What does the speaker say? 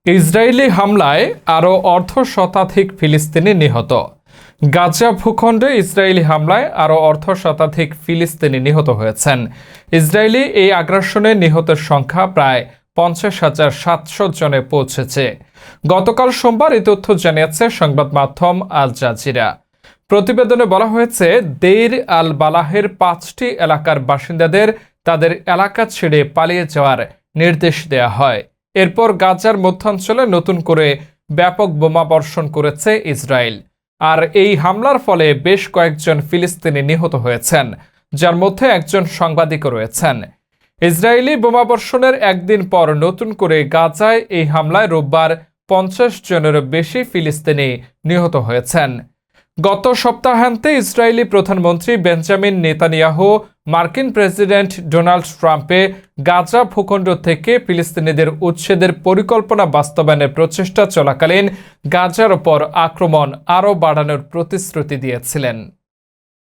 Israeli হামলায় আরও অর্ধশতাধিক ফিলিস্তিনি নিহত। গাজা ভূখণ্ডে ইসরায়েলি হামলায় আরও অর্ধশতাধিক ফিলিস্তিনি নিহত হয়েছেন। ইসরায়েলি এই আগ্রাসনে নিহতের সংখ্যা প্রায় 50,700 জনে পৌঁছেছে। গতকাল সোমবার এই তথ্য জানিয়েছে সংবাদ মাধ্যম আল জাজিরা। প্রতিবেদনে বলা হয়েছে, দেইর আল বালাহের 5টি এলাকার বাসিন্দাদের তাদের এলাকা ছেড়ে পালিয়ে যাওয়ার নির্দেশ দেয়া হয়। এরপর গাজার মধ্যাঞ্চলে নতুন করে ব্যাপক বোমা বর্ষণ করেছে ইসরায়েল। আর এই হামলার ফলে বেশ কয়েকজন ফিলিস্তিনি নিহত হয়েছেন, যার মধ্যে একজন সাংবাদিকও রয়েছেন। ইসরায়েলি বোমাবর্ষণের একদিন পর নতুন করে গাজায় এই হামলায় রোববার 50 জনেরও বেশি ফিলিস্তিনি নিহত হয়েছেন। গত সপ্তাহান্তে ইসরায়েলি প্রধানমন্ত্রী বেঞ্জামিন নেতানিয়াহু মার্কিন প্রেসিডেন্ট ডোনাল্ড ট্রাম্পে গাজা ভূখণ্ড থেকে ফিলিস্তিনিদের উচ্ছেদের পরিকল্পনা বাস্তবায়নের প্রচেষ্টা চলাকালীন গাজার ওপর আক্রমণ আরও বাড়ানোর প্রতিশ্রুতি দিয়েছিলেন।